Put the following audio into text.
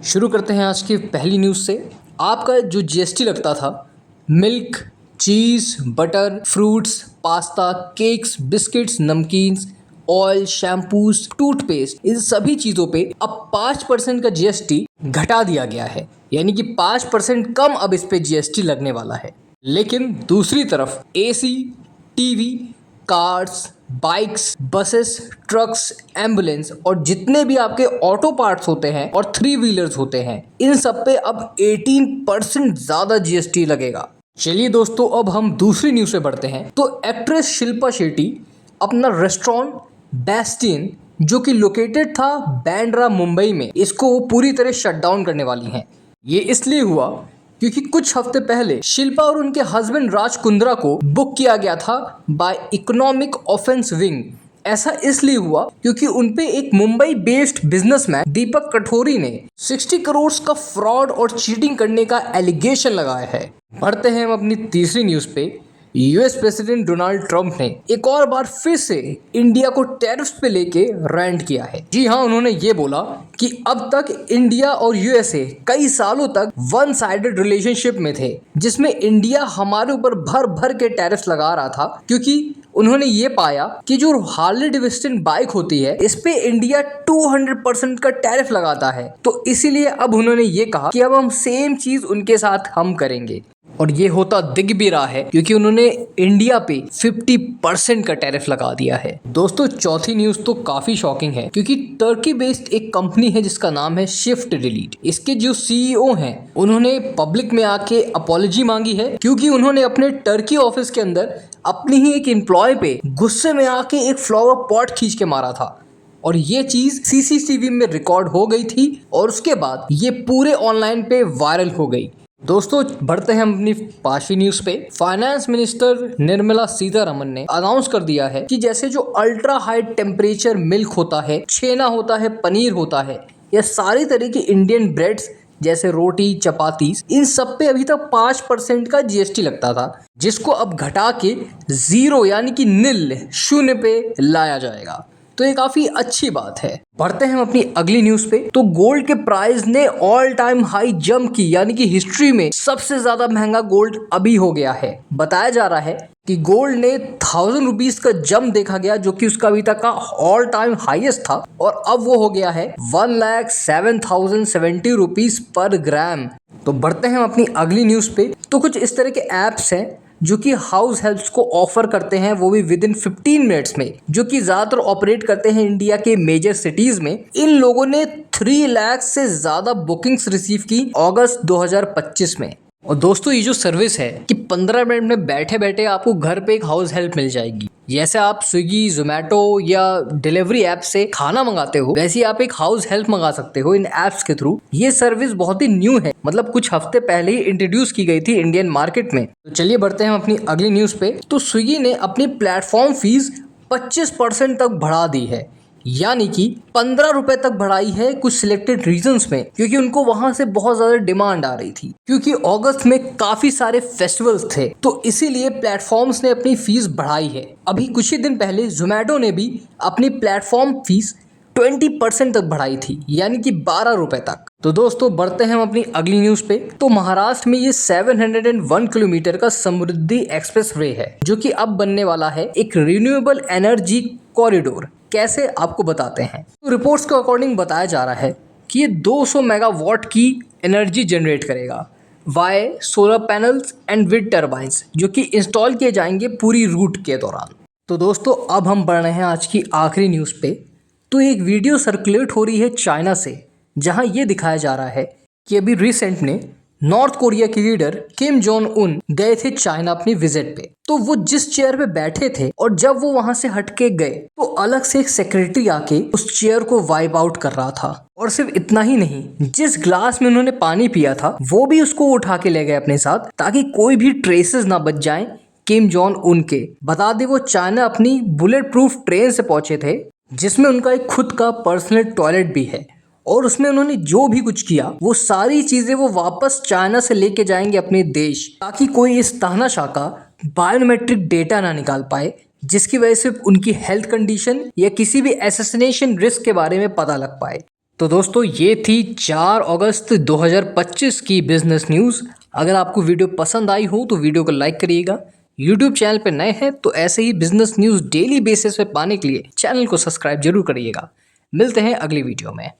शुरू करते हैं आज की पहली न्यूज़ से। आपका जो जीएसटी लगता था milk, cheese, butter, fruits, pasta, cakes, biscuits, namkeens, oil, shampoos, toothpaste, इन सभी चीज़ों पे अब 5% का जीएसटी घटा दिया गया है। यानी कि 5% कम अब इस पे जीएसटी लगने वाला है। लेकिन दूसरी तरफ AC, TV, cars, bikes, buses, trucks, ambulance और जितने भी आपके ऑटो पार्ट्स होते हैं और 3 व्हीलर्स होते हैं, इन सब पे अब 18% ज़्यादा जीएसटी लगेगा। चलिए दोस्तों, अब हम दूसरी न्यूज़ पे बढ़ते हैं। तो एक्ट्रेस शिल्पा शेट्टी अपना रेस्टोरेंट बेस्टियन, जो कि लोकेटेड था बांद्रा मुंबई में, इसको पूरी तरह शट डाउन करने वाली हैं। ये इसलिए हुआ क्योंकि कुछ हफ्ते पहले शिल्पा और उनके हस्बैंड राज कुंद्रा को बुक किया गया था बाय इकोनॉमिक ऑफेंस विंग। ऐसा इसलिए हुआ क्योंकि उनपे एक मुंबई बेस्ड बिजनेसमैन दीपक कठोरी ने 60 करोड़ का फ्रॉड और चीटिंग करने का एलिगेशन लगाया है। बढ़ते हैं हम अपनी तीसरी न्यूज़ पे। यूएस प्रेसिडेंट डोनाल्ड ट्रंप ने एक और बार फिर से इंडिया को टैरिफ्स पे लेके रैंट किया है। जी हाँ, उन्होंने ये बोला कि अब तक इंडिया और यूएसए कई सालों तक वन साइडेड रिलेशनशिप में थे, जिसमें इंडिया हमारे ऊपर भर भर के टैरिफ्स लगा रहा था, क्योंकि उन्होंने ये पाया कि जो हार्ले डेविडसन बाइक होती है, इस पे इंडिया 200% का टैरिफ लगाता है। तो इसीलिए अब उन्होंने ये कहा कि अब हम सेम चीज उनके साथ हम करेंगे, और ये होता दिख भी रहा है क्योंकि उन्होंने इंडिया पे 50% का टैरिफ लगा दिया है। दोस्तों, चौथी न्यूज़ तो काफ़ी शॉकिंग है क्योंकि टर्की बेस्ड एक कंपनी है जिसका नाम है शिफ्ट डिलीट। इसके जो सीईओ हैं, उन्होंने पब्लिक में आके अपॉलॉजी मांगी है क्योंकि उन्होंने अपने टर्की ऑफिस के अंदर अपनी ही एक एम्प्लॉय पे गुस्से में आके एक फ्लावर पॉट खींच के मारा था, और ये चीज़ सीसीटीवी में रिकॉर्ड हो गई थी और उसके बाद ये पूरे ऑनलाइन पे वायरल हो गई। दोस्तों, बढ़ते हैं हम अपनी पांचवी न्यूज़ पे। फाइनेंस मिनिस्टर निर्मला सीतारमन ने अनाउंस कर दिया है कि जैसे जो अल्ट्रा हाई टेम्परेचर मिल्क होता है, छेना होता है, पनीर होता है, या सारी तरह की इंडियन ब्रेड्स जैसे रोटी, चपाती, इन सब पे अभी तक 5% का जीएसटी लगता था, जिसको अब घटा के 0 यानी कि निल, शून्य पे लाया जाएगा। तो ये काफी अच्छी बात है। बढ़ते हैं हम अपनी अगली न्यूज पे। तो गोल्ड के प्राइस ने ऑल टाइम हाई जंप की, यानी कि हिस्ट्री में सबसे ज्यादा महंगा गोल्ड अभी हो गया है। बताया जा रहा है कि गोल्ड ने 1000 रुपीज का जंप देखा गया, जो कि उसका अभी तक का ऑल टाइम हाईएस्ट था, और अब वो हो गया है 1,07,070 रुपीज पर ग्राम। तो बढ़ते हैं हम अपनी अगली न्यूज पे। तो कुछ इस तरह के एप्स हैं जो कि हाउस हेल्प्स को ऑफर करते हैं, वो भी विद इन 15 मिनट्स में, जो कि ज्यादातर ऑपरेट करते हैं इंडिया के मेजर सिटीज में। इन लोगों ने 3 लाख से ज्यादा बुकिंग्स रिसीव की अगस्त 2025 में। और दोस्तों, ये जो सर्विस है कि 15 मिनट में बैठे बैठे आपको घर पे एक हाउस हेल्प मिल जाएगी। जैसे आप स्विगी, जोमेटो या डिलीवरी ऐप से खाना मंगाते हो, वैसे ही आप एक हाउस हेल्प मंगा सकते हो इन ऐप्स के थ्रू। ये सर्विस बहुत ही न्यू है, मतलब कुछ हफ्ते पहले ही इंट्रोड्यूस की गई थी इंडियन मार्केट में। तो चलिए बढ़ते हैं हम अपनी अगली न्यूज पे। तो स्विगी ने अपनी प्लेटफॉर्म फीस 25% तक बढ़ा दी है, यानी कि 15 रुपए तक बढ़ाई है कुछ सिलेक्टेड रीजन्स में, क्योंकि उनको वहां से बहुत ज्यादा डिमांड आ रही थी, क्योंकि अगस्त में काफी सारे फेस्टिवल्स थे, तो इसीलिए प्लेटफॉर्म्स ने अपनी फीस बढ़ाई है। अभी कुछ ही दिन पहले जोमेटो ने भी अपनी प्लेटफॉर्म फीस 20% तक बढ़ाई थी, यानी कि 12 रुपए तक। तो दोस्तों, बढ़ते हैं हम अपनी अगली न्यूज पे। तो महाराष्ट्र में ये 701 किलोमीटर का समृद्धि एक्सप्रेस वे है, जो कि अब बनने वाला है एक रिन्यूएबल एनर्जी कॉरिडोर। कैसे, आपको बताते हैं। तो रिपोर्ट्स के अकॉर्डिंग बताया जा रहा है कि ये 200 मेगावाट की एनर्जी जनरेट करेगा via solar panels and wind turbines, जो कि इंस्टॉल किए जाएंगे पूरी रूट के दौरान। तो दोस्तों, अब हम बढ़ रहे हैं आज की आखिरी न्यूज़ पे। तो एक वीडियो सर्कुलेट हो रही है चाइना से, जहां ये दिखाया जा रहा है कि अभी रिसेंट में नॉर्थ कोरिया के लीडर किम जोंग उन गए थे चाइना अपनी विजिट पे। तो वो जिस चेयर पे बैठे थे, और जब वो वहां से हटके गए, तो अलग से एक सेक्रेटरी आके उस चेयर को वाइप आउट कर रहा था। और सिर्फ इतना ही नहीं, जिस ग्लास में उन्होंने पानी पिया था, वो भी उसको उठा के ले गए अपने साथ, ताकि कोई भी ट्रेसेस ना बच जाएं किम जोंग उन के। बता दें, वो चाइना अपनी बुलेट प्रूफ ट्रेन से पहुंचे थे, जिसमें उनका एक खुद का पर्सनल टॉयलेट भी है, और उसमें उन्होंने जो भी कुछ किया, वो सारी चीजें वो वापस चाइना से लेके जाएंगे अपने देश, ताकि कोई इस तानाशाह का बायोमेट्रिक डेटा ना निकाल पाए, जिसकी वजह से उनकी हेल्थ कंडीशन या किसी भी असैसिनेशन रिस्क के बारे में पता लग पाए। तो दोस्तों ये थी 4 अगस्त 2025 की बिजनेस न्यूज़। अगर आपको वीडियो पसंद आई हो तो वीडियो को लाइक करिएगा। यूट्यूब चैनल पर नए हैं तो ऐसे ही बिजनेस न्यूज़ डेली बेसिस पे पाने के लिए चैनल को सब्सक्राइब जरूर करिएगा। मिलते हैं अगली वीडियो में।